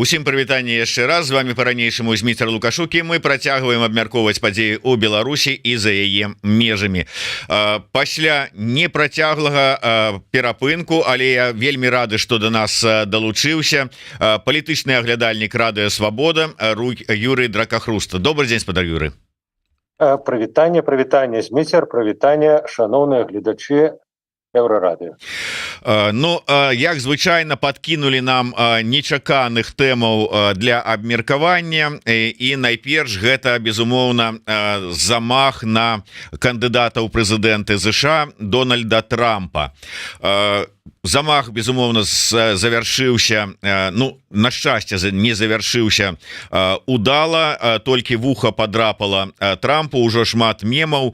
Усім прывітанне яшчэ раз, з вами по-ранейшаму Зміцер Лукашукі. Мы працягваем абмяркоўваць падзеі ў Беларусі і за яе межамі. Пасля непрацяглага перапынку, але я вельмі рады, што да нас далучыўся палітычны аглядальнік Радыё Свабода Юрый Дракахруста. Добрый дзень, спадар Юры. Прывітанне, Зміцер, прывітанне, шаноўныя гледачы Еўрарадыё. Ну, як звычайна, падкінулі нам нечаканых тэмаў для абмеркавання, і найперш гэта, безумоўна, замах на кандыдата ў прэзідэнты ЗША Дональда Трампа. Замах, безумоўна, завяршыўся, ну, на шчасце, не завяршыўся удала, толькі вуха падрапала Трампу, ужо шмат мемаў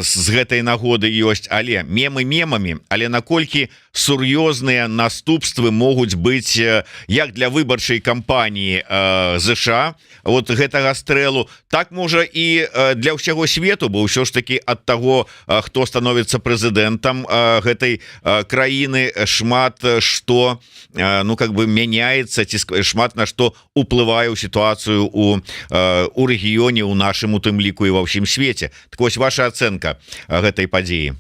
з гэтай нагоды ёсць, але мемы мемамі, але наколькі сур'ёзныя наступствы могуць быць як для выбарчай кампаніі ЗША, вот гэтага стрэлу, так можа і для ўсяго свету, бо ўсё ж таки ад таго, хто становіцца прэзідэнтам гэтай краіны, шмат што, ну, как бы мяняецца, ці шмат на што уплывае ў сітуацыю у рэгіёне, у нашым, у тым ліку і ва ўсім свеце. Так вось, ваша ацэнка гэтай падзеі.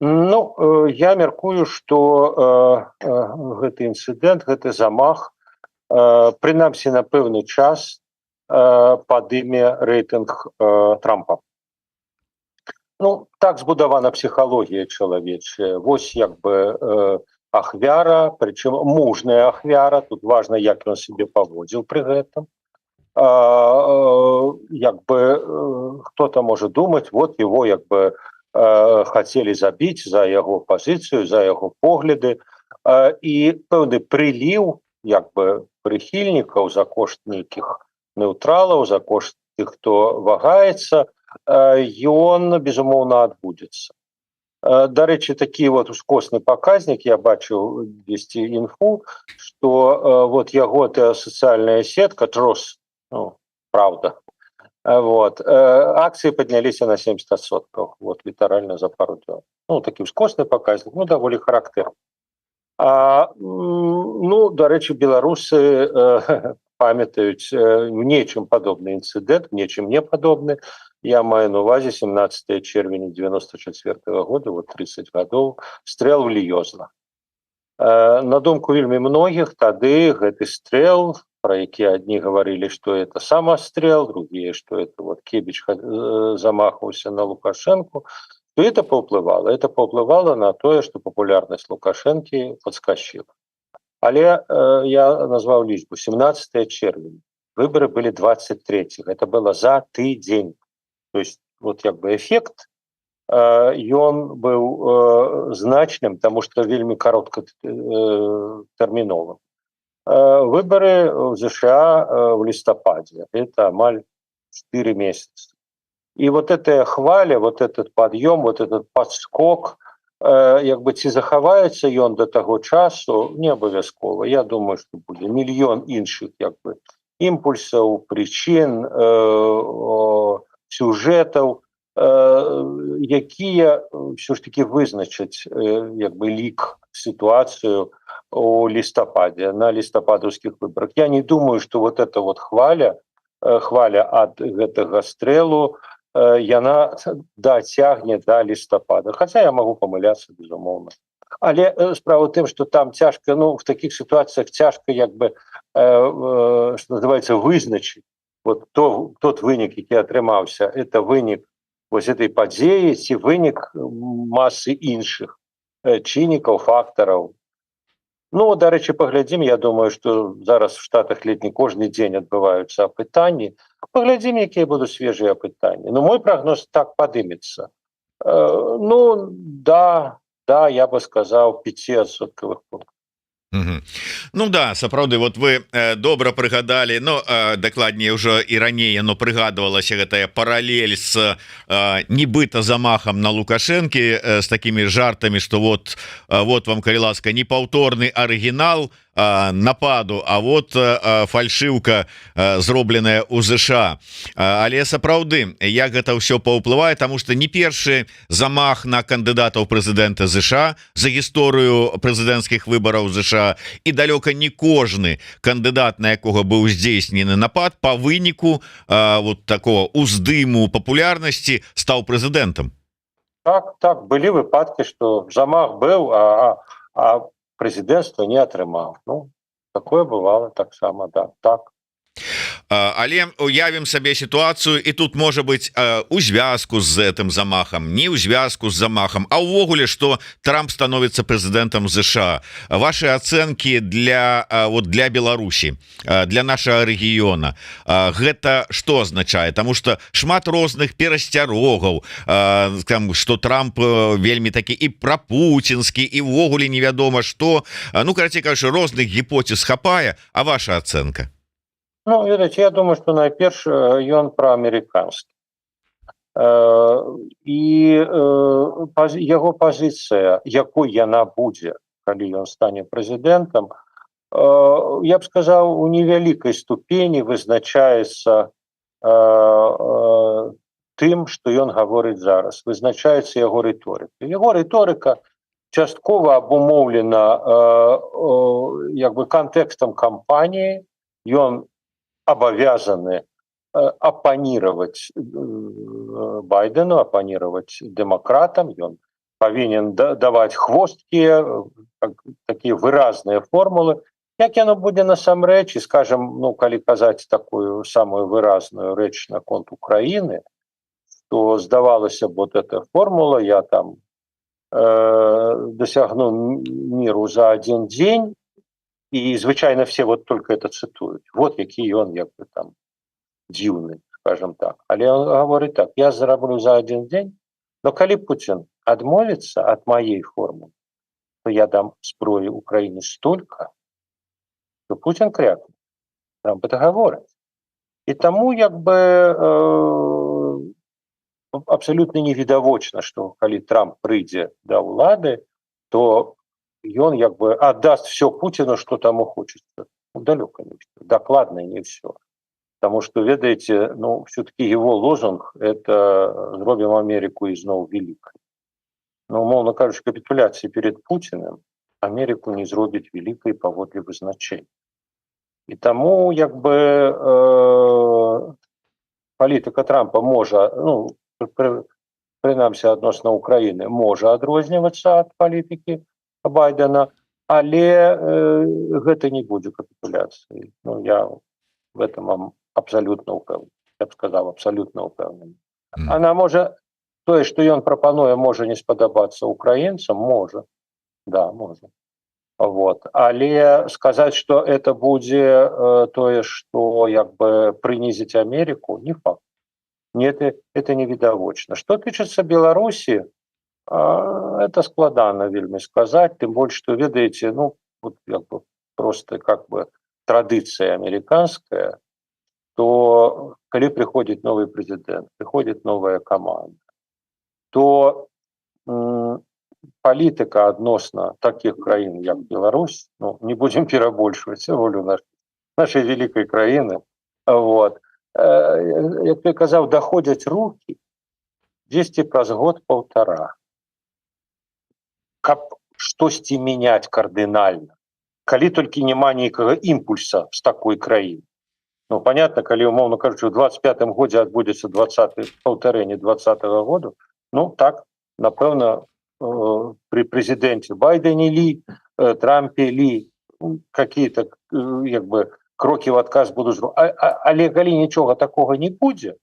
Ну, я мяркую, што гэты інцыдэнт, гэты замах, прынамсі на пэўны час падыме рэйтынг Трампа. Ну, так збудавана псіхалогія чалавечая. Вось як бы ахвяра, прычым мужная ахвяра, тут важна, як ён сябе паводзіў пры гэтым. Як бы хто-то можа думаць, вот его як бы хацелі забіць за яго пазіцыю, за яго погляды, і пэўны прыліў як бы прыхільнікаў за кошт нейкіх неўтралаў, за кошт тых, хто вагаецца, ён, безумоўна, адбудзецца. Дарэчы, такі вот ускосны паказнік, я бачыў дзесьці інфу, што вот яго сацыяльная сетка Трос, ну, правда, вот, акции поднялись на 70%, вот, литерально за пару дней. Ну, такі ускосны паказнік, ну, даволі характерны. Ну, дарэчы, беларусы памятаюць в нечым падобны інцыдэнт, нечым не падобны. Я маю на увазе 17 червеня 94 года, вот 30 гадоў, стрэл в Ліёзна. На думку вельмі многіх, тады гэты стрэл, про які одни говорили, что это самострел, другие, что это вот Кебіч замахивался на Лукашенко, то это повпливало. Это повпливало на то, что популярность Лукашенко подскочила. Але я назвал лічбу 17 червня. Выборы были 23-го. Это было за тыдзень. То есть вот как бы эффект, ён был значным, потому что вельмі короткотэрміновым. Выборы в США в листопаде. Это амаль 4 месяца. И вот эта хваля, вот этот подъем, вот этот подскок, як бы ці захаваецца ён до таго часу, не абавязкова. Я думаю, что будзе мільён іншых як бы імпульсаў, прычын, сюжэтаў, якія ўсё ж таки вызначаць як бы лік, ситуацию у листопаде, на листопадовских выборах. Я не думаю, что вот эта вот хваля от гэтага стрэлу, яна дацягне до листопада. Хотя я могу помыляться, безумоўно. Але справа в тым, что там цяжка, ну, в таких ситуациях цяжка, як бы, что называется, вызначить. Вот тот вынік, які атрымаўся, это вынік вось этой падзеі, ці вынік масы іншых чыннікаў, фактараў. Ну, дарэчы, паглядзім, я думаю, что зараз в Штатах ледь не кожны дзень адбываюцца апытанні. Паглядзім, якія будуць свежыя апытанні. Ну, мой прогноз так падымецца. Ну, да, я бы сказал, 5% пунктов. Ну да, сапраўды, вот вы добра прыгадалі, но дакладней ўжо і раней оно прыгадвалася гэтая паралель с нібыта замахам на Лукашэнкі, с такими жартамі, что вот вам, калі ласка, непаўторны арыгінал нападу, а вот фальшыўка зробленая у ЗША. Але сапраўды як гэта ўсё паўплывае, тому что не першы замах на кандыдатаў прэзідэнта ЗША за гісторыю прэзідэнцкіх выбараў ЗША, і далёка не кожны кандыдат, на якога быў здзейснены напад, по выніку вот такого уздыму папулярнасці стаў прэзідэнтам. Так, былі выпадкі, што замах быў, а прэзідэнцтва не атрымаў. Ну, такое бывало таксама, да, так. Але уявім сабе сітуацыю, і тут можа быць у звязку з гэтым замахам, не ў звязку з замахам, а ўвогуле, што Трамп становіцца прэзідэнтам ЗША. Вашы ацэнкі для Беларусі, для нашага рэгіёна, гэта што азначае? Таму што шмат розных перасцярогаў, што Трамп вельмі такі і прапуцінскі, і ўвогуле невядома што. Ну, карацей кажучы, розных гіпотэз хапае, а ваша ацэнка? Ну, ведаеце, я думаю, што найперш ён праамерыканскі. І яго пазіцыя, якой яна будзе, калі ён стане прэзідэнтам, я б сказаў, у невялікай ступені вызначаецца тым, што ён гаворыць зараз, вызначаецца яго рыторыка. Яго рыторыка часткова абумоўлена кантэкстам кампаніі, ён обязаны оппонировать Байдену, оппонировать демократам, он повинен давать хвостки, такие выразные формулы. Як яно будзе насамрэч, и, скажем, ну, калі казаць такую самую выразную рэч наконт Украины, то здавалася б, вот эта формула, я там досягну миру за один день, и, звычайно, все вот только это цитуют. Вот який он, як бы там, дзіўны, скажем так. Але он говорит так: я зараблю за один день, но калі Путин адмовится от моей формулы, то я дам зброі Украине столько, то Путин крякнет. Трамп это говорит. И тому, як бы, абсолютно невідавочна, что калі Трамп прыйдзе да ўлады, то ён як бы отдаст все Путину, что тому хочется. Ну, далеко не все, докладно не все. Потому что, ведаете, ну, все-таки его лозунг – это «Зробим Америку изноў великой». Но, умовно кажучи, капитуляции перед Путиным Америку не зробить великой паводле вызначения. И тому, як бы, политика Трампа можа, ну, принамсі адносна Украины, можа адрознівацца ад политики Байдена, але гэта не будзе капитуляцыі. Ну, я в этом вам абсолютно упэўнены. Я б сказал, абсолютно упэўнены. Она можа, тое, што ён прапануе, можа не спадабацца украінцам, можа. Да, можа. Вот. Але сказаць, што это будзе тое, што як бы прынізіць Америку, не факт. Нет, это невідавочна. Што тычыцца Беларусі, это складана вельмі сказаць, тым больш, што, ведаеце, ну, вот, як бы, просто как бы традыцыя американская, то калі прыходзіць новый прэзідэнт, прыходзіць новая каманда, то палітыка адносна такіх краін, як Беларусь, ну, не будзем перабольшваць волю нашай вялікай краіны, вот, як я казаў, даходзяць рукі дзесьці праз год-паўтара. Каб штосьці мяняць кардынальна, калі толькі няма нейкага імпульса з такой краіны. Ну, понятно, калі, умоўно кажучы, у 25-м годзе адбудзецца паўтарэнне 20-го году, ну, так, напэўна, при прэзідэнце Байдене ли, Трампе ли, какие-то, як бы, крокі в адказ будуць. Але калі нічога такога не будзе,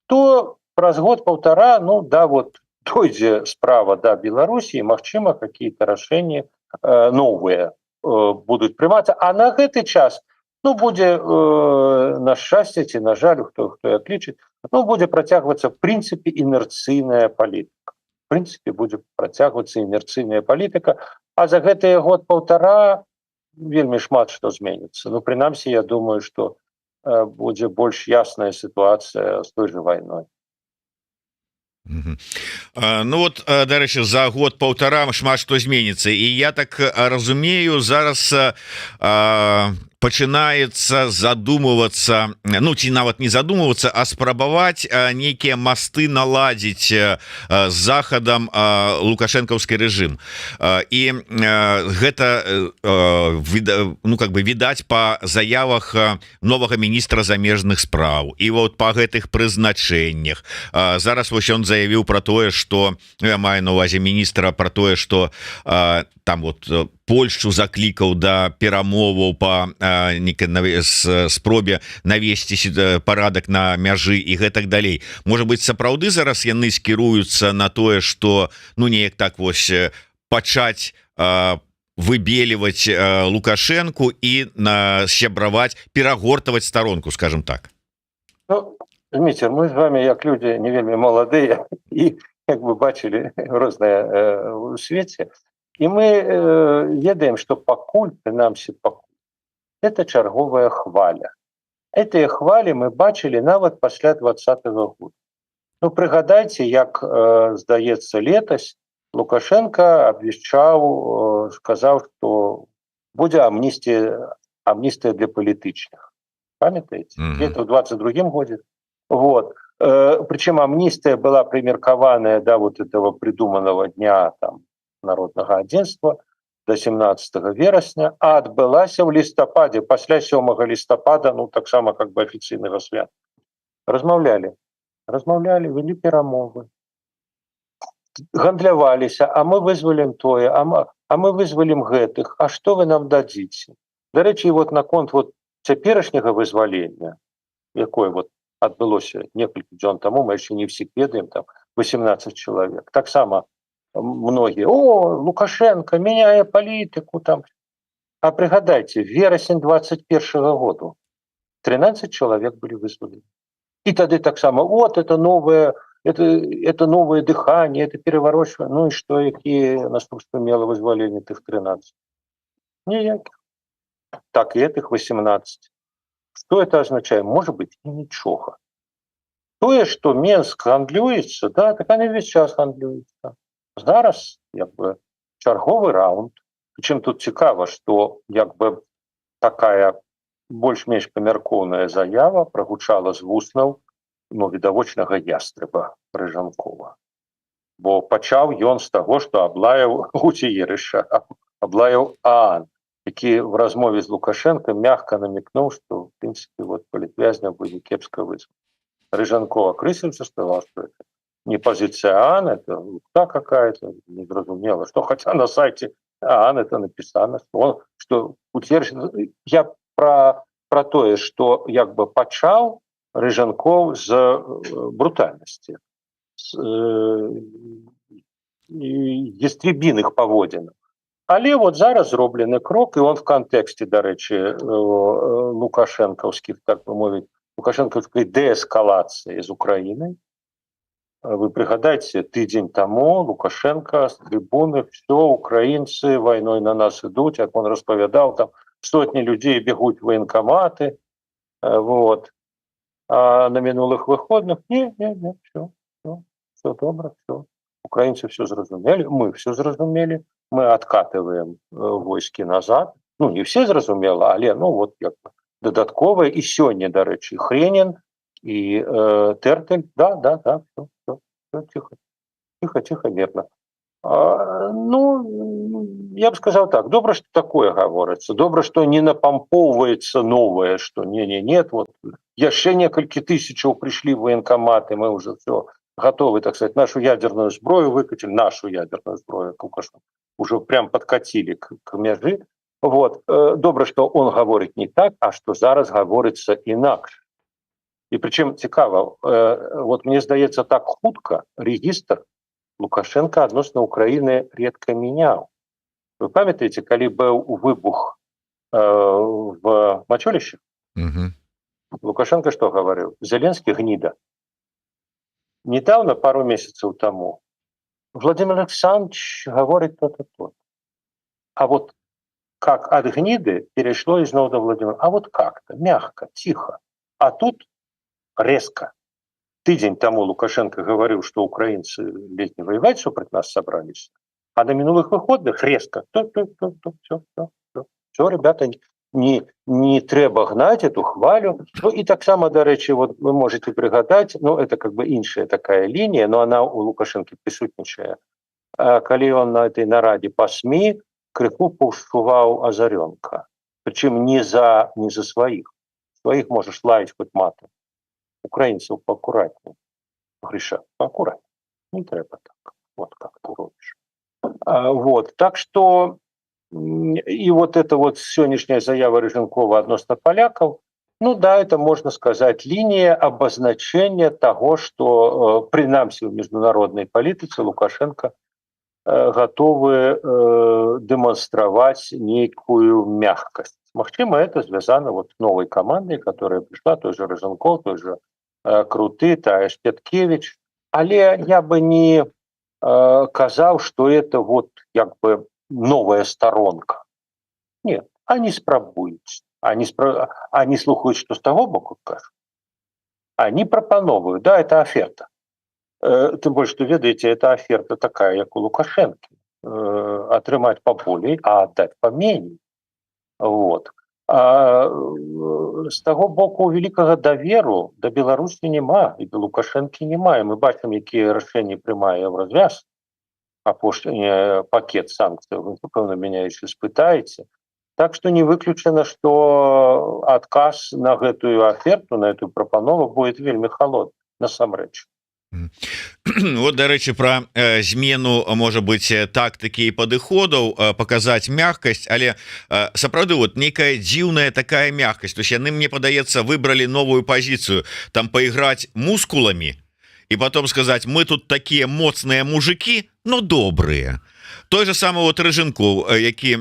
то праз год-паўтара, ну, да, вот, дойдзе справа до Беларусі, магчыма, какие-то рашэнні новыя будуць прымацца. А на гэты час, ну, будзе, на шчасце ці на жаль, хто як лічыць, ну, будзе працягвацца в прынцыпе інерцыйная палітыка. В прынцыпе, будзе працягвацца інерцыйная палітыка, а за гэтыя год-паўтара вельмі шмат што зменіцца. Ну, прынамсі, я думаю, што будзе больш ясная сітуацыя з той же вайной. Мгм. Ну вот, дарэчы, за год-паўтара шмат што зменіцца, і я так разумею, зараз пачынаецца задумывацца, ну ці нават не задумывацца, а спрабаваць нейкія масты наладзіць з захадам лукашэнкаўскі рэжым. І гэта ну как бы відаць па заявах новага міністра замежных спраў і вот па гэтых прызначэннях. Зараз вось ён заявіў про тое, что я маю на увазе міністра, про тое, что там вот Польшчу заклікаў да перамоваў по спробе навесці парадак на мяжы і гэтак далей. Можа быть, сапраўды зараз яны скіруюцца на тое, что ну неяк так вось пачаць выбеліваць Лукашенку і сябраваць, перагортаваць старонку, скажем так. Ну, Дмитрий, мы з вами, як люди не вельмі маладыя і як бы бачылі рознае у свеце, і мы ведаем, што пакуль, прынамсі пакуль, это чарговая хваля. Этыя хвалі мы бачылі нават пасля 2020 года. Ну, прыгадайце, як, здаецца, летась Лукашенко абвяшчаў, сказаў, што будзе амністыя для палітычных. Памятаеце? Где-то в 22-м годзе. Вот. Причем амнистия была примеркованная до вот этого придуманного дня там, народного адзінства до 17 верасня, а адбылася в лістападзе, пасля 7 лістапада, ну так само как бы офіцыйнага свята. Размаўлялі, вели перамовы, гандляваліся, а мы вызвалім тое, а мы вызвалім гэтых, а што вы нам дадзіце? Дарэчы, вот наконт вот цяперашняга вызвалення, якое вот адбылося некалькі дзён таму, мы яшчэ не всіх ведаем, там 18 чалавек. Таксама многія: о, Лукашенко мяняе палітыку там. А прыгадайце, верасень 21-го году 13 чалавек былі вызвалены. І тады таксама: вот это новое дыхание, это переворачивание. Ну и что, якія наступствы мела вызвалення тых 13? Ніякіх. Так и этих 18. Что это означает? Может быть, и ничего. Тое, что Минск гандлюецца, да, так они весь час гандлююцца. Зараз, як бы, чарговы раунд. Причем тут цікава, что, як бы, такая больш-менш памяркоўная заява прагучала з вуснаў, ну, відавочнага ястрэба Рыжанкова. Бо пачаў ён з таго, што аблаяў Гуцьерыша, аблаяў ААН, які в размове з Лукашенко мягко намекнул, что, в принципе, вот политвязня будет кепско вызван. Рыжанков окрысился, сказал, что это не позиция ААН, это лухта какая-то, недоразумело. Что, хотя на сайте ААН это написано, что Гуцьерыш... Я про тое, что як бы пачаў Рыжанков з брутальнасці, з ястребіных паводзінаў. Але вот зараз зроблены крок, і он в контексте, дарэчы, лукашэнкаўскіх, так бы мовіць, лукашэнкаўскай дээскалацыі з Украінай. Вы прыгадайце, тыдзень таму Лукашенко з трибуны: все, украінцы вайной на нас ідуць, як он распавядаў, там сотні людзей бегуць военкоматы, вот. А на мінулых выходных не, все добра, все. Украінцы все зразумелі, мы все зразумелі, мы откатываем войскі назад. Ну, не все зразумела, але, ну, вот, як бы, дадатковыя. І сёння, дарэчы, Хренін і Тэртэль, да, все, тихо, мирно. Ну, я бы сказал так, добра, что такое говорится, добра, что не напомповывается новое, что нет, вот яшчэ некалькі тысячаў пришли в военкоматы, мы уже все готовы, так сказать, нашу ядерную зброю выкатили, нашу ядерную зброю, уже прям подкатили к мяжы. Вот. Добра, что он говорит не так, а что зараз говорится инакше. И причем цікаво, вот мне здаецца, так хутка регистр Лукашенко адносна Украины редко менял. Вы памятаете, калі был выбух в Мачулище? Лукашенко что говорил? Зеленский гнида. Недавно, пару месяцев тому, Владимир Александрович говорит то-то. А вот как от гниды перешло из нового до Владимира. А вот как-то, мягко, тихо. А тут резко. тыдзень тому Лукашенко говорил, что украинцы ледь не воевать супраць нас собрались, а на минулых выходных резко все, ребята, не трэба гнать эту хвалю. Ну и так само, до речи, вот вы можете пригадать, ну это как бы іншая такая линия, но она у Лукашенко присутнічае. Калі он на этой нараде по СМИ крыху паўшчуваў Азарёнка, причем не за своих можешь лаять хоть матом, украинцев поаккуратнее, Гриша, поаккуратнее, не трэба так, вот как ты робишь. Вот, так что и вот эта вот сегодняшняя заява Рыженкова относно поляков, ну да, это, можно сказать, линия обозначения того, что принамсі в международной политике Лукашенко готовы демонстровать некую мягкость. Магчыма, это связано вот с новой командой, которая пришла, той же Рыженков, той же Круты, тая ж Петкевич. Але я бы не казал, что это вот как бы новая сторонка. Нет, они спрабуюць. Они слухают, что с того боку кажут. Они пропановывают, да, это оферта. Тем больше, что, ведаете, это оферта такая, как у Лукашенко. Атрымаць поболей, а отдать поменей. Вот. А з таго боку великага даверу да Беларусі няма і да Лукашэнкі няма. Мы бачым, якія рашэнні прымае Евразвяз, апошні пакет санкцыяў, вы, пэўна, мяне яшчэ спытаеце. Так што не выключана, што адказ на гэтую аферту, на эту прапанову будет вельмі халодны, насамрэч. Вот, дарэчы, про змену, можа быть, тактыкі і падыходаў, показаць мягкасць, але сапраўды вот нейкая дзіўная такая мягкасць. То есть яны, мне падаецца, выбралі новую пазіцыю, там поиграць мускуламі і потом сказаць: мы тут такія моцныя мужики, но добрыя. Той же самый вот Рыженков, які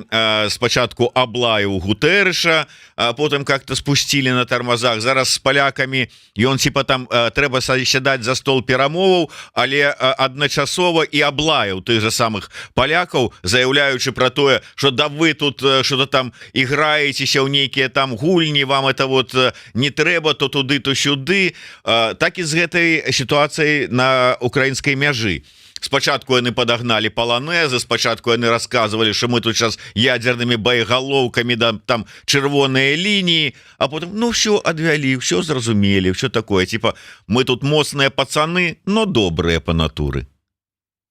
спачатку аблаяў Гутэрэша, а потым как-то спусцілі на тармазах. Зараз з палякамі ён типа там трэба сядаць за стол перамоваў, але адначасова і аблаяў тых же самых палякаў, заяўляючы про тое, что да вы тут что-то там іграецеся ў нейкія там гульні, вам это вот не трэба, то туды, то сюды. Так і з гэтай сітуацыяй на украінскай мяжы. Спачатку яны подагнали паланезы, спачатку яны рассказывали, что мы тут сейчас ядерными боеголовками, да, там чырвоныя линии, а потом, ну все адвялі, все зразумели, все такое, типа мы тут моцныя пацаны, но добрые по натуры.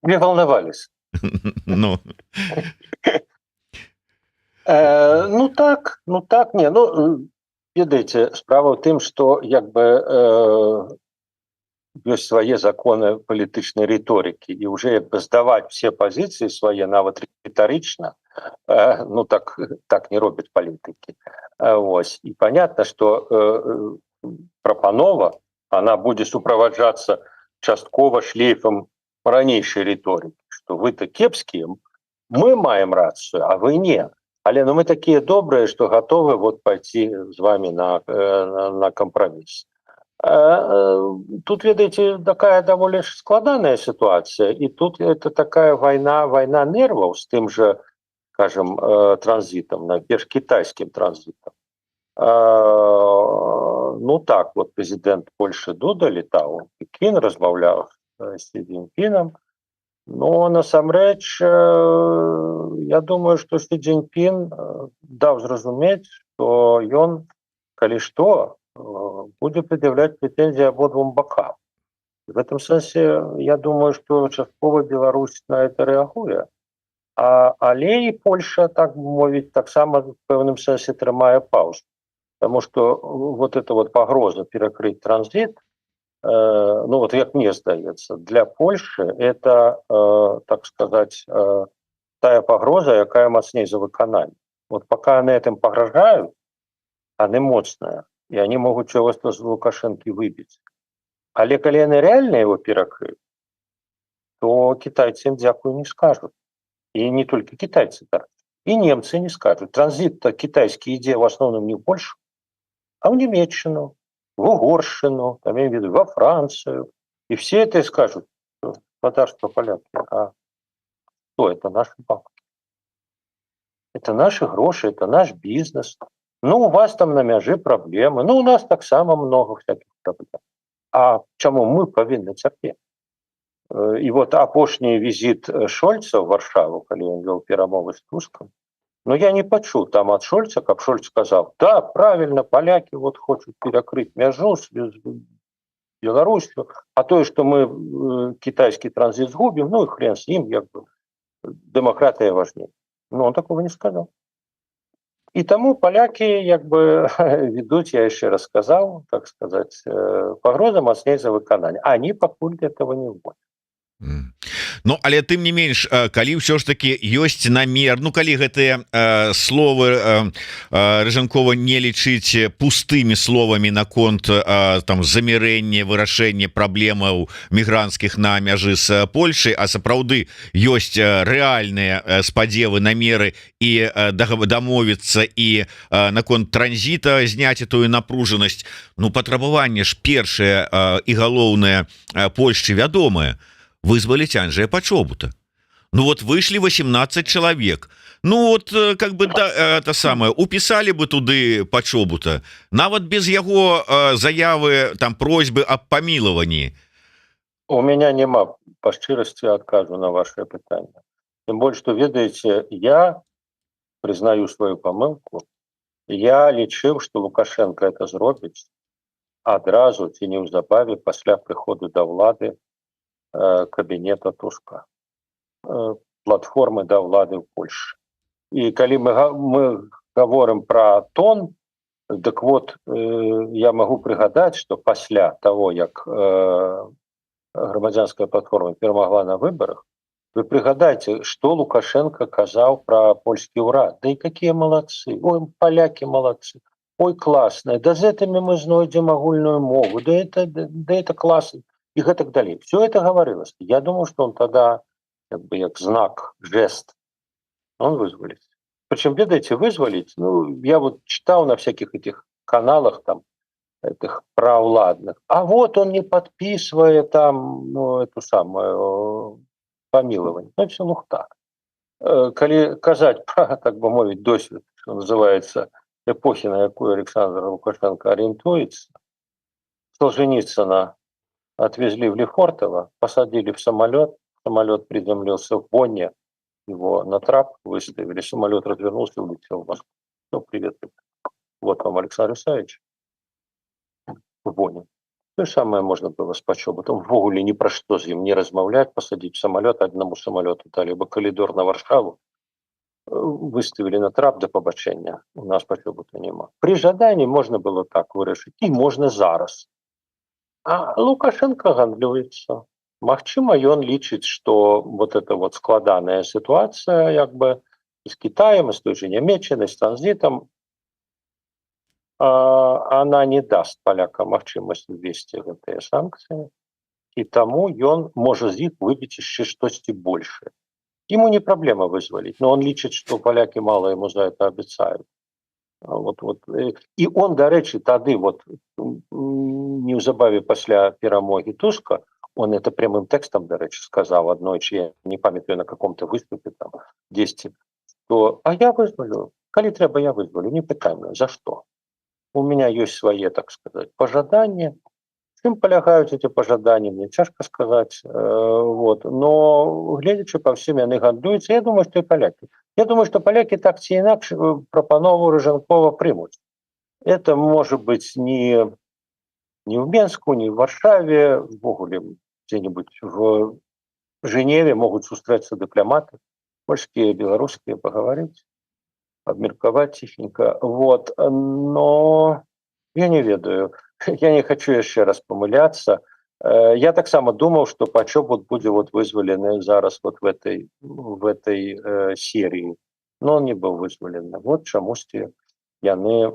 Не волновались. Ну так, не, ведаеце, справа ў тым, што як бы ёсць свае законы палітычнай рыторыкі, і уже як бы здаваць все пазіцыі свае, нават рытарычна, ну так не робяць палітыкі. Ось. І понятно, что прапанова, она будзе суправаджацца часткова шлейфам ранейшай рыторыкі, что вы-то кепскія, мы маем рацыю, а вы не. Але мы такія добрыя, что готовы вот пойти з вами на компромисс. Тут, ведаеце, такая даволі складаная ситуация, и тут это такая война нервов с тем же, скажем, транзитом, перш китайским транзитом. Ну так, вот президент Польши Дуда летал, Пекин размаўляў с Си Цзиньпином, но насамрэч, я думаю, что Си Цзиньпин даў зразумець, что ён, калі што, будет предъявлять претензии обоим бокам. В этом смысле, я думаю, что частково Беларусь на это реагует. Але и Польша, так мовить, так само в певном смысле трымае паузу. Потому что вот эта вот погроза перекрыть транзит, ну вот как мне сдается, для Польши это, так сказать, тая погроза, якая мацней за выкананне. Вот пока они этим погрожают, они моцныя, и они могут чего-то с Лукашенко выбить. Але калі яны реально его перекрыют, то китайцы им дякую не скажут. И не только китайцы, да. И немцы не скажут. Транзит-то китайский идея в основном не в Польшу, а в Немеччину, в Угорщину, там, я имею в виду, во Францию. И все это и скажут: господарство поляки, а что это? Наши банки. Это наши гроши, это наш бизнес. Ну, у вас там на мяжи проблемы. Ну, у нас так само много всяких проблем. А чаму мы павінны цярпець? І вот апошні візіт Шольца ў Варшаву, калі ён вёў перамовы з Тускам, но я не пачуў там ад Шольца, каб Шольц сказаў: да, правильно, поляки вот хочуць перакрыць мяжу з Беларусью, а тое, што мы китайский транзит згубім, ну и хрен с ним, як бы демократия важнее. Но он такого не сказал. И тому поляки як бы ведут, я еще раз сказал, так сказать, погроза мацней за выканание. Они пакуль этого не вводят. Ну але тым не менш, калі ўсё ж таки ёсць намер, ну калі гэтыя словы Рыжанкова не лічыць пустымі словамі наконт там замірэння, вырашэння праблемаў мігранцкіх на мяжы з Польшай, а сапраўды ёсць рэальныя спадзевы, намеры і дамовіцца і наконт транзіта зняць тую напружанасць, ну патрабаванне ж першае і галоўнае Польшчы вядомае: вызволить Анджея Почобута. Ну вот вышли 18 человек. Ну вот как бы да, это самое, уписали бы туды Почобута, нават без яго заявы, там просьбы об помиловании. У меня нема по шчырасці адказу на ваше пытанне. Тем больше, что ведаете, я признаю свою помылку. Я лічыў, что Лукашенко это зробіць адразу ці неўзабаве пасля прыходу да ўлады кабинета Туска, платформы до влады в Польше. И когда мы говорим про тон, так вот, я могу пригадать, что после того, как громадянская платформа перемогла на выборах, вы пригадайте, что Лукашенко сказал про польский урад. Да и какие молодцы, ой, поляки молодцы, ой, классные, да с этими мы знойдем агульную мову, да это классно. И так далее. Все это говорилось. Я думаю, что он тогда, как бы, как знак, жест, он вызволит. Причем, ведаете, вызволить, ну, я вот читал на всяких этих каналах, там, этих правладных, а вот он не подписывает там, ну, эту самую помилование. Ну, это все лухта. Коли казать, так бы мовить, досвід, что называется, эпохи, на якую Александр Лукашенко ориентуется, Солженицына отвезли в Лефортово, посадили в самолет приземлился в Бонне, его на трап выставили, самолет развернулся и улетел в Москву. Ну, привет. Вот вам Александр Исаевич в Бонне. То же самое можно было с Почобутом. Ввогуле ни про что с ним не размовлять, посадить в самолет, одному самолету дали бы коридор на Варшаву, выставили на трап до побачення. У нас Почобута нема. При жадании можно было так вырашить, и можно зараз. А Лукашенко гандлюецца. Магчыма, ён лічыць, што вот эта вот складаная ситуация, як бы с Китаем, с той же Нямецчынай, с транзитом, она не даст полякам магчымасць ввесці гэтыя санкцыі, і таму ён можа з іх выбіць яшчэ штосьці большее. Ему не праблема вызваліць, но он лічыць, што поляки мало ему за это обещают. Вот. И он, дарэчы, тады вот неўзабаве пасля перамоги Туска, он это прямым текстом, дарэчы, сказал аднойчы, я не памятаю, на каком-то выступе там 10, что а я вызволю, калі трэба, я вызволю, не пытаем, за что? У меня есть свои, так сказать, пожадания. В чым полягаюць эти пожадания, мне цяжка сказать. Вот. Но гледзячы по всем, яны гандлююцца, я думаю, что и поляки. Я думаю, что поляки так ці інакш прапанову Рыжанкова примут. Это может быть не в Менску, не в Варшаве, ввогуле где-нибудь в Женеве могут сустрэцца дыпламаты, польские, белорусские, поговорить, обмерковать тихенько. Вот. Но я не ведаю. Я не хочу еще раз помыляться. Я так само думал, что Почобут будет вот вызволены зараз вот в этой серии. Но он не был вызволен. Вот чамусьці яны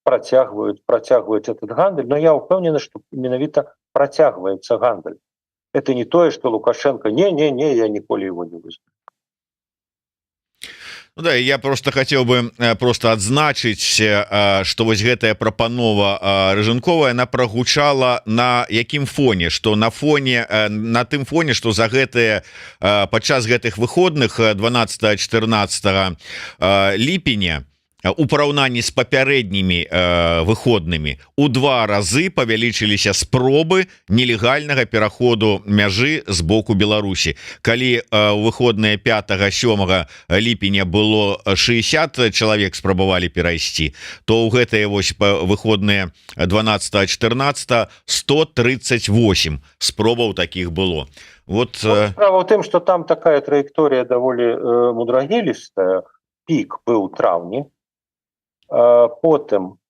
протягивают этот гандль. Но я упэўнены, что менавіта протягивается гандль. Это не то, что Лукашенко, не, я ніколі его не вызволю. Ну, да, я просто хотел бы просто адзначыць, что вось гэтая прапанова Рыжанкова, она прогучала на якім фоне, что на тым фоне, что за гэтые падчас гэтых выходных 12-14 ліпеня у параўнанні з папярэднімі выходнымі у 2 разы павялічыліся спробы нелегальнага пераходу мяжы з боку Беларусі. Калі выходныя 5-7 ліпеня было 60 чалавек спрабавалі перайсці, то ў гэтыя вось выходныя 12-14 138 спробаў такіх было. Вот справа ў тым, што там такая траекторія даволі мудрагелістая. Пік быў у траўні, потым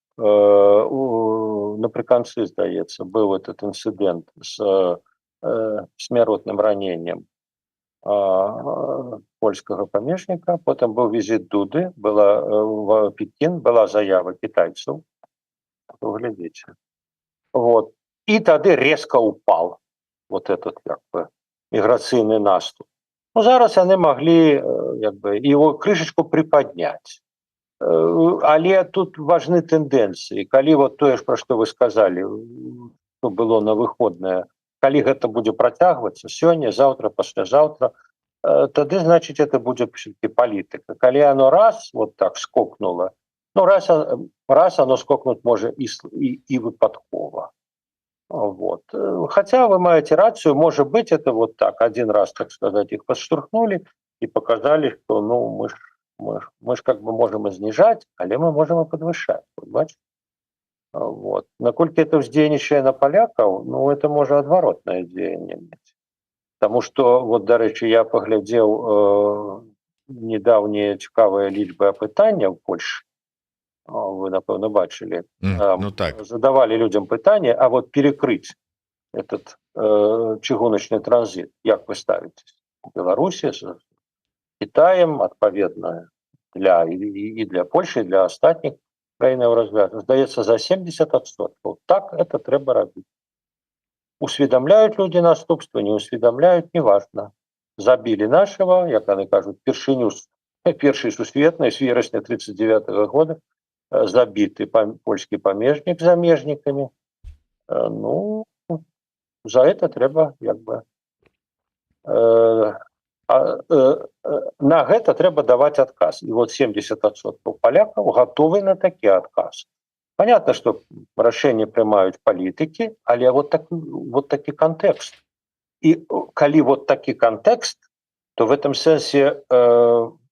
напрыканцы, здаецца, быў этот інцыдэнт з смяротным раненнем польскага памежніка, потым быў візіт Дуды, была в Пекін, была заява кітайцаў, глядзіце. Вот. І тады резко упал вот этот как бы міграцыйны наступ. Ну, зараз яны маглі як бы его крышечку приподнять. Але тут важны тэндэнцыі. Калі вот тое ж, пра што вы сказалі, што было на выходнае, калі гэта будзе працягвацца сёння, заўтра, паслязаўтра, тады, значыць, это будзе все-таки палітыка. Калі оно раз вот так скокнуло, ну, раз оно скокнуть можа і выпадкова. Вот. Хотя вы маете рацию, может быть, это вот так, один раз, так сказать, их подштурхнули и показали, что ну, мы ж как бы можем и снижать, але мы можем и подвышать. Вот. Наколькі это ўздзейнічае на палякаў, ну, это можа адваротнае дзеянне мець. Таму што, вот, дарэчы, я паглядзеў недаўнія цікавыя лічбы апытання ў Польшы. Вы, напэўна, бачылі. Ну, так. Задавали людям пытание, а вот перекрыть этот чыгуначный транзит, як вы ставитесь? Беларуси с Китаем, отповедно, и для Польши, и для остальных краін Еўразвязу, здаецца, за 70%. Так это трэба рабіць. Усведомляют люди наступства, не усведомляют, неважно. Забили нашего, як яны кажут, першыню першай сусветнай з верасня 1939 года, забіты польскі памежнік замежнікамі. Ну, за это трэба як бы на гэта трэба даваць адказ. І вот 70% палякаў гатовы на такі адказ. Понятно, что рашэнне прымаюць палітыкі, але вот такі кантэкст. І калі вот такі кантэкст, то в этом сэнсе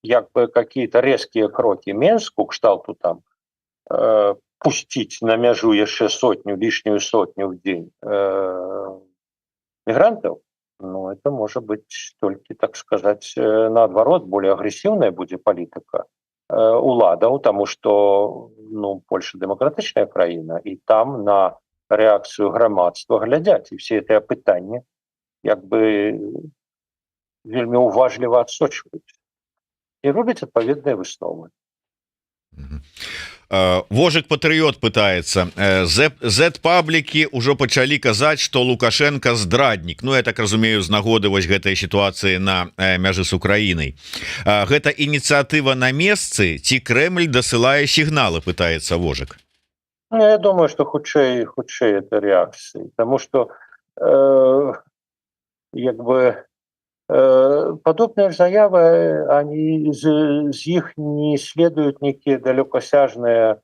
як бы какие-то резкие кроки Менску, кшталту там пустить на мяжу яшчэ лишнюю сотню в день мигрантов, ну, это может быть только, так сказать, наоборот, более агрессивная будет политика уладаў, потому что, ну, Польша демократичная краіна, и там на реакцию грамадства глядять, и все это пытанне як бы вельмі уважліва адсочваюць и робяць адпаведныя высновы. Вожык Патрыёт пытается. Z-паблікі ўжо пачалі казаць, што Лукашенко здраднік. Ну, я так разумею, з нагоды вось гэтай сітуацыі на мяжы з Украінай. Гэта ініцыятыва на месцы ці Кремль дасылае сігналы, пытаецца Вожык? Я думаю, что хутчэй это реакции, потому что як бы подобные заявы, они из их не следуют некие далекосяжные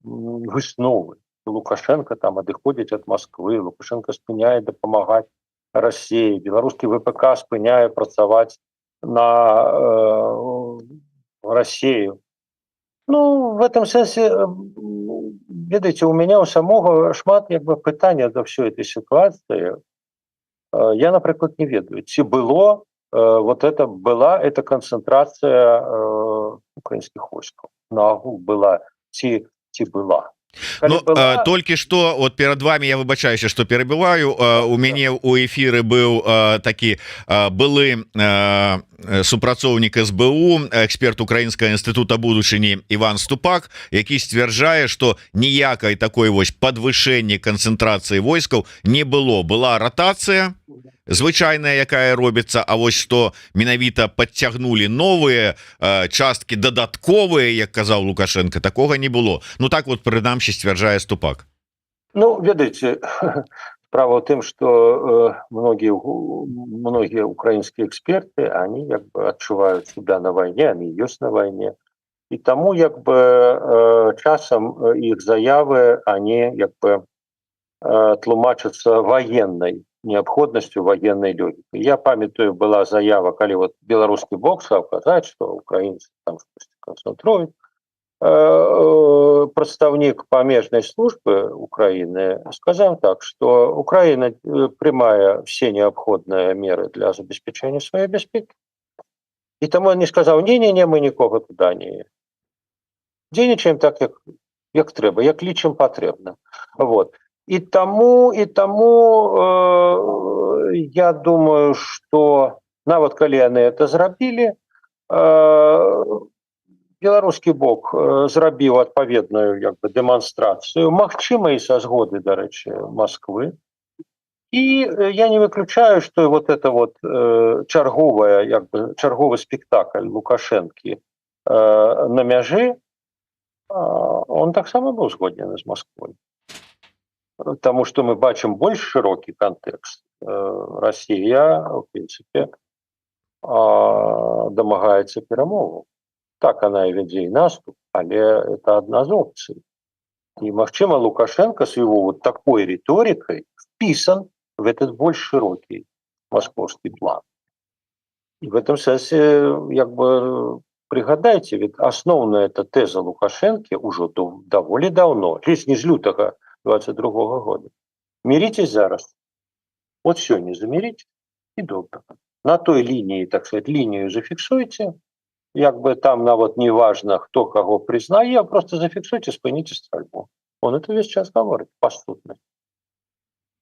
высновы. Лукашенко там адыходзіць от Москвы, Лукашенко спыняе дапамагаць России, беларускі ВПК спыняе працаваць на Россию. Ну, в этом сенсе, ведаеце, у меня у самого шмат як бы пытання до всей этой ситуации. Я, например, не ведаю, ці было была эта концентрация украинских войсков. Нагул была, ці была. Ну, толькі што вот перад вами, я выбачаюся, што перабіваю, у мяне у эфіры быў такі былы супрацоўнік СБУ, эксперт Украінскага інстытута будучыні Іван Ступак, які сцвярджае, што ніякай такой вось падвышэння канцэнтрацыі войскаў не было. Была ратацыя звычайная, якая робіцца, а вось што менавіта падцягнулі новыя часткі дадатковыя, як казаў Лукашенко, такога не было. Ну так вот прынамсі сцвярджае Ступак. Ну, ведаеце, справа ў тым, што многие украинские эксперты, они как бы отчувают себя на войне, они есть на войне. і таму як бы часам іх заявы они як бы тлумачацца военной неабходнасцю военной логікі. Я памятаю, была заява, калі вот беларускі бок стаў казаць, што украінцы там штосьці канцэнтруюць, прадстаўнік памежнай службы Украины сказал так, что Украина прямая все необходные меры для забеспечения своей безопасности. И тому он не сказал, не-не-не, мы никого туда не дзейнічаем так, як трэба, як лічым патрэбна. Вот. И тому я думаю, что нават калі яны это зрабілі, беларускі бок зрабіў адпаведную як бы дэманстрацыю, магчыма і са згоды, дарэчы, Москвы. І я не выключаю, что вот это вот чарговая як бы чарговы спектакль Лукашэнкі на мяжы, он таксама быў згоден з Москвой. Таму што мы бачым больш шырокі кантэкст. Расія, в прынцыпе, дамагаецца перамоваў. Так она и вядзе наступ, але это одна из опций. И, магчыма, Лукашенко с его вот такой риторикой вписан в этот больше широкий московский план. И в этом смысле, как бы, пригадайте, ведь основная эта теза Лукашенко уже довольно давно, лишь не с лютого 22-го года. Миритесь зараз. Вот все, не замиритесь и добро. На той линии, так сказать, линию зафиксуйте. Як бы там нават не важно, хто каго прызнае, а просто зафіксуйте, спыніце стральбу. Он это весь час говорит, по сутнасці.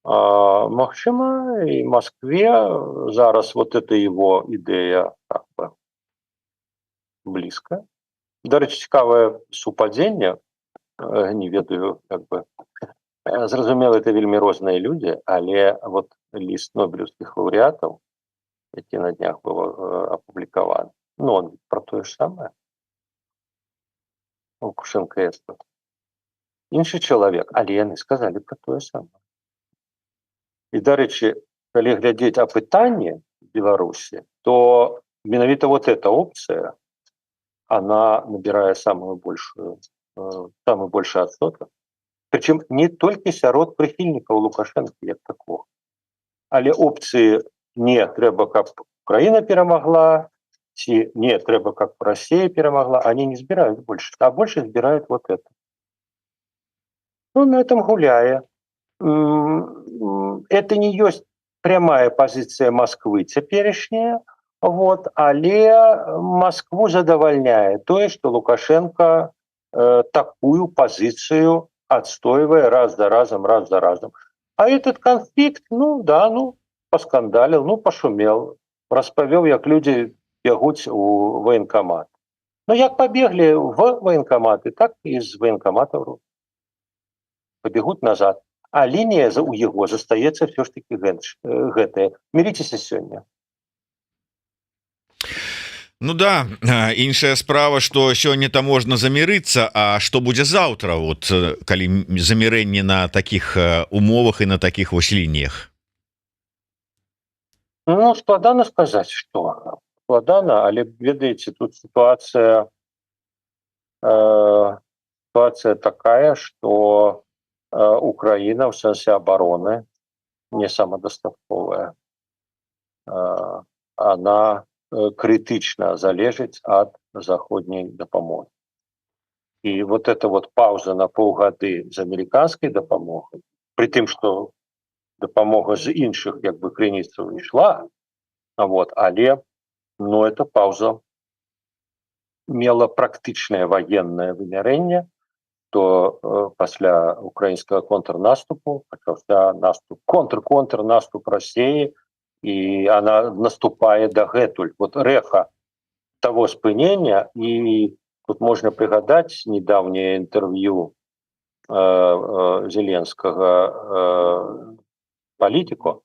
Магчыма, і Москве зараз вот эта его идея как бы близко. Дарэчы, цікавае супадзенне, не ведаю, как бы, зразумела, это вельмі розныя людзі, але вот ліст нобелевскіх лаўрэатаў, які на днях быў апублікаваны, ну, он про то же самое. Лукашенко есть тут. Іншы чалавек, але яны сказалі про то же самое. І, дарэчы, калі глядзець апытанне Беларусі, то менавіта вот эта опция, она набирает самый большой отсоток. Причем не только сярод прихильников Лукашенко, як такого. Але опции «не, трэба, каб Украина перамагла», ці «не, трэба, каб Россия перамагла», они не збирают больше, а больше збирают вот это. Ну, на этом гуляя. Это не есть прямая позиция Москвы цяперашняя, вот, але Москву задавальняе тое, что Лукашенко такую позицию отстаивая раз за разом. А этот конфликт, ну да, ну поскандалил, ну пошумел, распавёў, як люди бегут у военкомат. Но як побегли в военкоматы, так и из военкоматов побегут назад. А линия у его застаецца все ж таки гэтая. Миритесь сегодня. Ну да, іншая справа, што сёння-то можна замірыцца, а што будзе заўтра, вот, калі замірэнне на такіх умовах і на такіх вось лініях? Ну, складана сказаць, што. Складана, але, ведаеце, тут ситуация такая, что Украина в сэнсе обороны не самодостатковая. Она критично залежыць ад заходняй дапамогі. І вот эта вот пауза на паўгады з амерыканскай дапамогай, при тым, што дапамога з іншых як бы крыніцаў ішла, вот, але ну, эта пауза мела практычнае военное вымярэнне, то пасля украінскага контрнаступу пачаўся наступ, контрнаступ России, и она наступает дагэтуль. Вот рэха того спынення, и тут можно пригадать недавнее интервью Зеленского политику,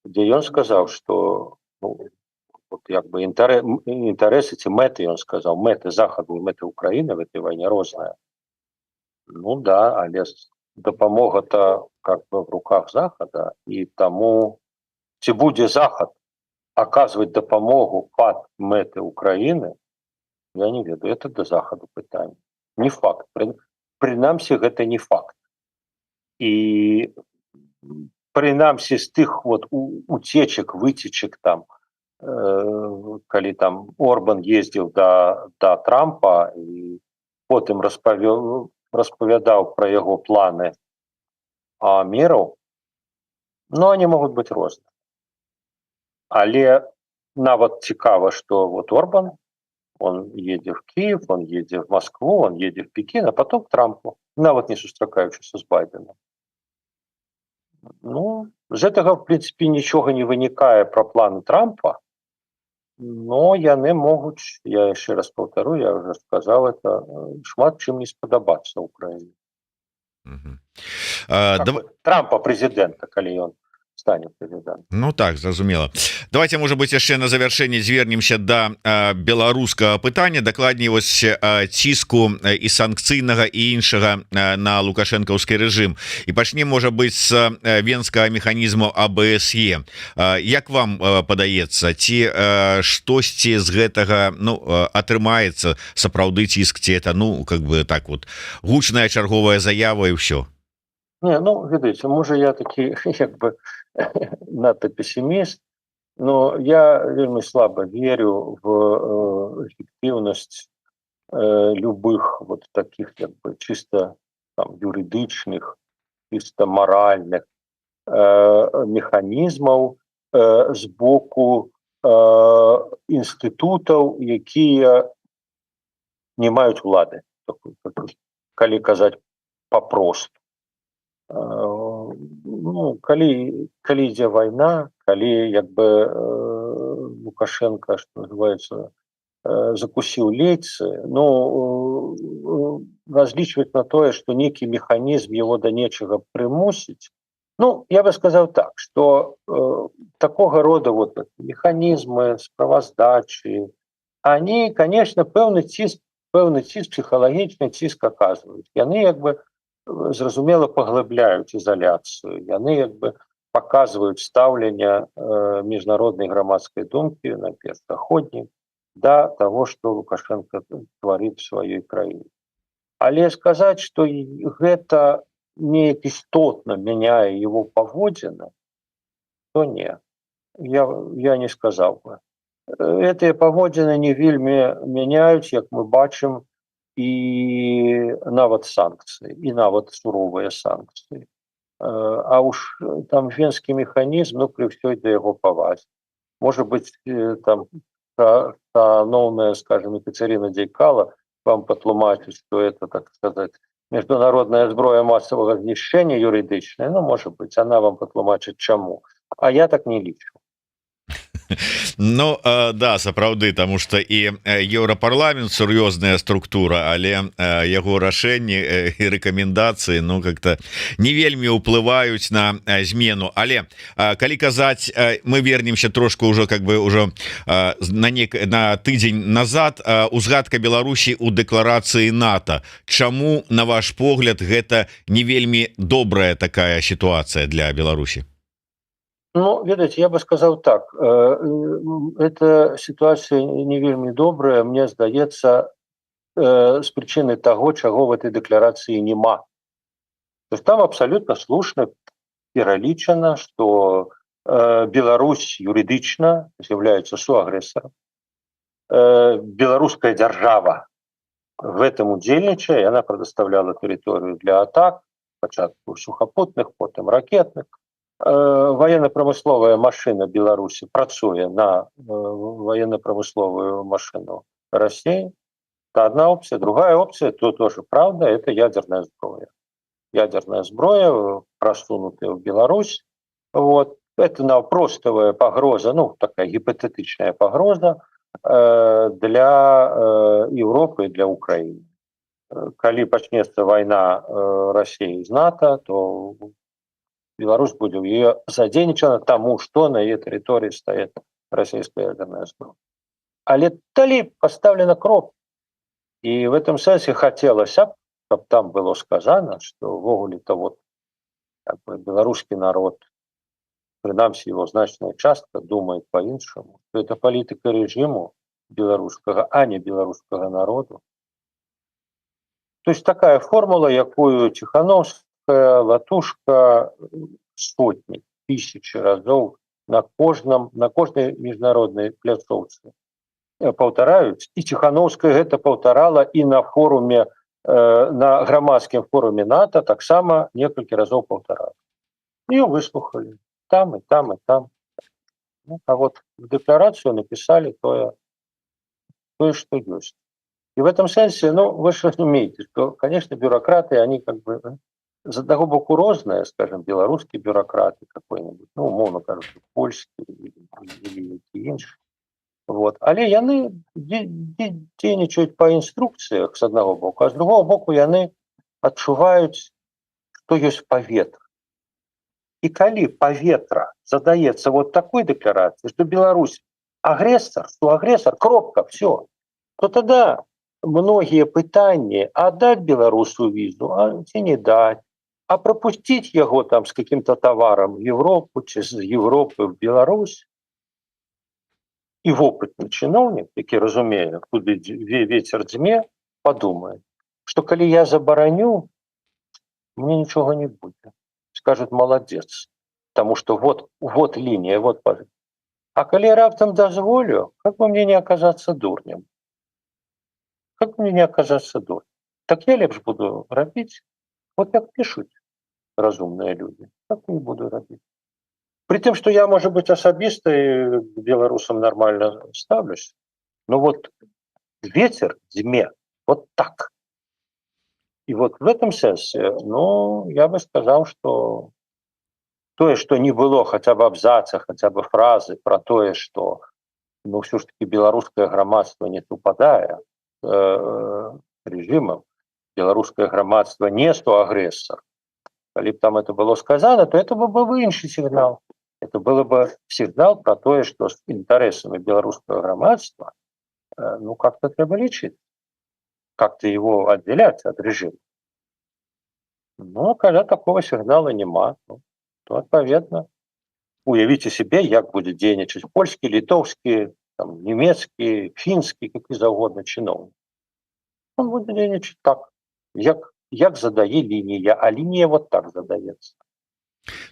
где он сказал, что ну, вот, как бы интересы, эти мэты, он сказал, мэты Захода и мэты Украины в этой войне розная. Ну да, але дапамога-то как бы в руках Захода, и тому ці будзе Захад аказваць дапамогу пад мэты Украины, Я не ведаю, это до захаду пытанне. Не факт. Прынамсі гэта не факт. І прынамсі з тых вот уцечак, выцечак там, калі там Орбан ездзіў да Трампа і потым распавядаў пра яго планы мераў, ну, они могуць быць розныя. Але нават цікава, што вот Орбан, он едзе в Киев, он едзе в Москву, он едзе в Пекин, а потом к Трампу, нават не сустракаючыся з Байденом. Ну, з гэтага, в прынцыпе, нічога не вынікае пра планы Трампа, но яны могуць, я яшчэ раз паўтару, я уже сказал это, шмат чым не спадабацца Украіне. Трампа прэзідэнта, калі ён стане прэзідэнтам. Ну так, зразумела. Давайте, может быть, яшчэ на завяршэнне звернемся да беларускага пытання, дакладней вось ціску і санкцыйнага і іншага на лукашэнкаўскі рэжым. І пачнем, можа быць, з венскага механізму АБСЕ. Як вам падаецца, ці штосьці з гэтага, ну, атрымаецца сапраўды ціск, ці это, ну, как бы так вот, гучная чарговая заява і ўсё? Не, ну, ведаеце, можа я такі, як бы, надто пессимист, но я вельмі слабо верю в эффективность любых вот таких как бы чисто там юридичных, чисто моральных механизмов з боку институтов, якія не маюць улады, калі казаць папросту. Ну, калі ідзе вайна, калі як бы Лукашенко, што называется, закусіў лейцы, ну, разлічваць на тое, што нейкі механізм его да нечага прымусіць. Ну, я бы сказаў так, што такога рода вот механізмы, справаздачы, они, конечно, пэўны ціск, псіхалагічны ціск аказваюць. Яны як бы зразумела паглыбляюць ізаляцыю, яны як бы паказваюць стаўленне міжнароднай грамадскай думкі на першаходнік да таго, што Лукашенко тварыць у сваёй краіне. Але сказаць, што гэта неяк істотна мяняе его паводзіны, то не. Я не сказаў бы. Гэтыя паводзіны не вельмі мяняюць, як мы бачым, і нават санкцыі, і нават суровыя санкцыі. А уж там венскі механізм, ну, пры ўсёй да яго павазе. Можа быць, там новая, скажем, Екатерина Дейкала вам патлумачыць, што это, так сказать, международная зброя масавага знішчэння юрыдычная, ну, можа быць, она вам патлумачыць чаму. А я так не лічу. Ну, да, сапраўды, таму што і Еўрапарламент сур'ёзная структура, але яго рашэнні і рэкамендацыі, ну, как-то не вельмі ўплываюць на змену. Але калі казаць, мы вернемся трошку ўжо как бы ўжо на тыдзень назад, узгадка Беларусі ў дэкларацыі НАТО. Чаму, на ваш погляд, гэта не вельмі добрая такая сітуацыя для Беларусі? Ну, ведаеце, я бы сказаў так, эта сітуацыя не вельмі добрая, мне здаецца, з прычыны таго, чаго в этой дэкларацыі няма. То есть там абсолютно слушна пералічана, што Беларусь юрыдычна з'яўляецца суагрэсарам. Беларуская дзяржава в этом удзельнічае, яна прадастаўляла тэрыторыю для атак, спачатку сухапутных, потым ракетных. Военно-промысловая машина Беларуси працуе на военно-промысловую машину России. Это одна опция. Другая опция, то тоже правда, это ядерная сброя. Ядерная сброя, просунутая в Беларусь. Вот. Это простовая погроза, ну, такая гипотетичная погроза для Европы и для Украины. Калі пачнецца война России з НАТО, то Беларусь будзе ў яе задзейнічана таму, што на яе тэрыторыі стаіць расійская ядерная зброя. Але далей пастаўлена кропка. І в этом сэнсе хацелася б, каб там было сказано, што ўвогуле-то вот как бы беларускі народ, прынамсі его значная частка, думает по-іншаму, што это палітыка рэжыму, беларускага, а не беларускага народу. То есть такая формула, якую Ціхановская, Латушка сотні, тысячи разоў на кожнай міжнароднай пляцоўцы паўтараюць. І Ціхановская гэта паўтарала і на форуме, на грамадскім форуме НАТО таксама некалькі разоў паўтарала. Ее выслухали там и там, и там. Ну, а вот в декларацию написали то, что есть. И в этом смысле, ну, вы же разумеете, что, конечно, бюрократы, они как бы з одного боку розные, скажем, белорусские бюрократы какой-нибудь, ну, умовно кажучи, польские или іншие. Вот. Але яны дзейнічаюць по инструкциях с одного боку, а с другого боку яны адчуваюць, что есть паветра. И коли паветра задаецца вот такой декларацией, что Беларусь агрессор, что агрессор, кропка, все, то тогда многие пытания отдать белорусу визу, а не дать, а пропустить его там с каким-то товаром в Европу, через Европы в Беларусь. И опытный чиновник, який разумеет, куда ветер дзьме, подумает, что коли я забараню, мне ничего не будет. Скажут, молодец, потому что вот линия, вот позиция. А коли я раптом дозволю, как бы мне не оказаться дурнем? Как бы мне не оказаться дурнем? Так я лепш буду робить, вот как пишут разумные люди, так и буду робить. При том, что я, может быть, особисто и к белорусам нормально ставлюсь, но вот ветер дзьме вот так. И вот в этом смысле, ну, я бы сказал, что то, что не было хотя бы абзаца, хотя бы фразы про то, что, ну, все ж таки белорусское громадство не супадае режимом, белорусское громадство не агрессор. Коли бы там это было сказано, то это был бы інший сигнал. Это было бы сигнал про то, что с интересами белорусского громадства, ну, как-то треба лечить, как-то его отделять от режима. Но когда такого сигнала нема, ну, то, отповедно, уявите себе, як будет дзейнічаць польскі, літоўскі, там, немецкі, фінскі, які заўгодна чыноўнік. Он будет дзейнічаць так, як задае лінія, а лінія вот так задаецца.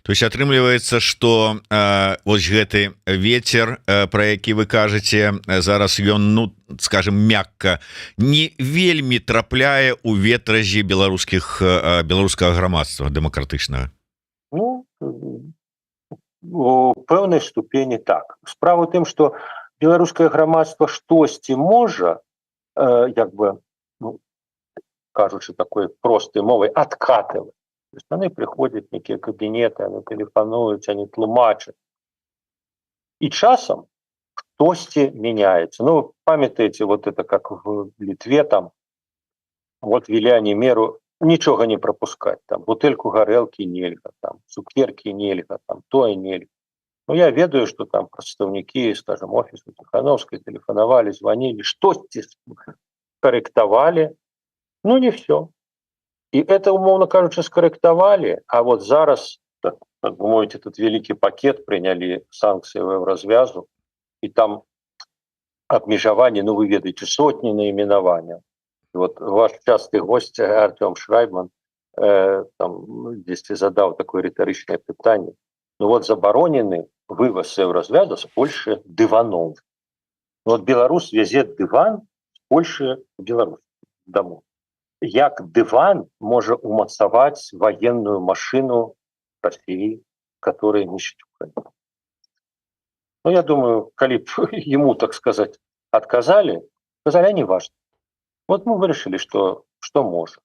То есть атрымліваецца, што вось гэты ветер, про які вы кажаце, зараз ён, ну, скажем, мякка, не вельмі трапляе ў ветразі беларускага грамадства дэмакратычнага. Ну, у пэўнай ступені так. Справа ў тым, што беларускае грамадства штосьці можа, як бы, ну, кажучы такой простай мовай, адкатываць. То есть они приходят в некие кабинеты, они телефонуют, они тлумачат. И часом штосьці меняется. Ну, памятаете, вот это как в Литве там, вот ввели они меру ничего не пропускать. Там бутылку горелки нельга, там цукерки нельга, там то и нельга. Но я ведаю, что там представники, скажем, офиса Тихановской телефоновали, звонили, штосьці корректовали, ну не все. И это, умовно кажучи, скорректовали, а вот зараз, так вы мовите, этот великий пакет приняли санкции в Еврозвязу, и там обмежевание, ну вы ведаете, сотни наименований. И вот ваш частый гость Артем Шрайбман там здесь задал такое риторичное питание. Ну вот заборонены вывоз с Еврозвяза с Польши диванов. Ну вот Беларусь везет диван с Польши в Беларусь домой. Як диван може умацаваць военную машину России, которая нищит Украину. Ну, я думаю, коли б ему, так сказать, отказали, сказали, а не важно. Вот мы решили, что можем.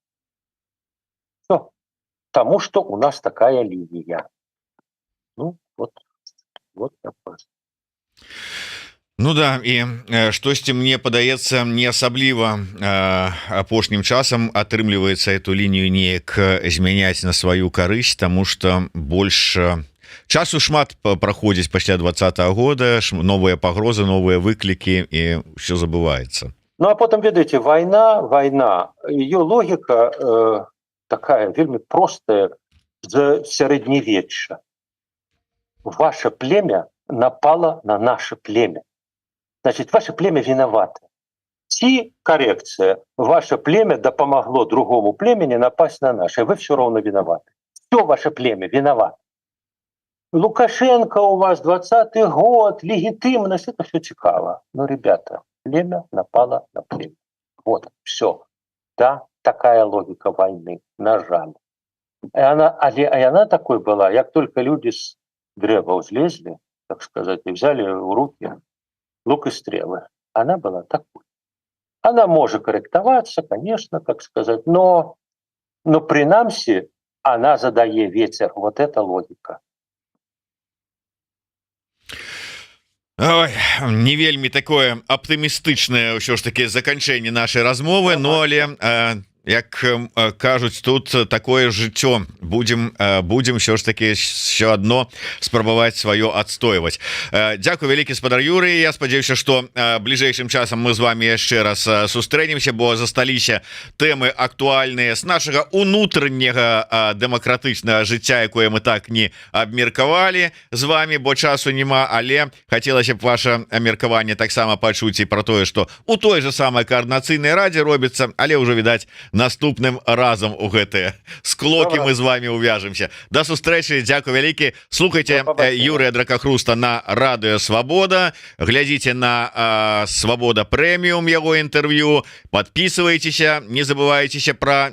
Все. Потому что у нас такая линия. Ну, вот такое. Ну да, і штосьці мне падаецца не асабліва апошнім часам атрымліваецца эту лінію неяк змяняць на сваю карысць, таму што больш часу шмат праходзіць пасля 20-го года, новыя пагрозы, новыя выклікі, і ўсё забываецца. Ну а потым, ведаеце, вайна, ее логіка такая вельмі простая з сярэднявечча. Ваше племя напало на наше племя. Значит, ваше племя виновато. Ці коррекция. Ваше племя допомогло другому племени напасть на наше, вы все равно виноваты. Все ваше племя виноват. Лукашенко у вас 20-й год, легитимность, это все цікаво. Но, ребята, племя напало на племя. Вот, все. Да, такая логика войны, на жаль. И она такой была, как только люди с древа взлезли, так сказать, и взяли в руки лук и стрелы, она была такой. Она может корректоваться, конечно, так сказать, но принамсі она задае ветер. Вот эта логика. Ой, не вельмі такое аптымістычнае ўсё ж таки заканчэнне нашай размовы, но але як кажуць, тут такое жыццё, будем все ж таки еще одно спрабаваць сваё адстойваць. Дзякуй вялікі, спадар Юрый. Я спадзяюся, что бліжэйшым часам мы з вами яшчэ раз сустрэнемся, бо засталіся тэмы актуальныя з нашага унутранняга дэмакратычнага жыцця, якое мы так не абмеркавалі з вами, бо часу няма, але хацелася б ваше меркаванне таксама пачуць і про тое, что у той же самой координацыйнай радзе робіцца, але ўжо відаць наступным разам у гэтыя склокі мы з вами увяжемся. До сустрэчы, дзякуй вялікі. Слухайте Юрыя Дракахруста на радыё Свабода, глядзіце на Свабода Прэміум яго інтэрв'ю, подписывайтеся, не забывайтеся про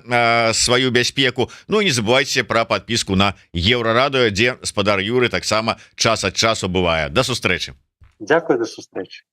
сваю бяспеку, ну і не забывайте про подписку на Еўрарадыё, дзе спадар Юры таксама час ад часу бывае. До сустрэчы. Дзякуй, до сустрэчы.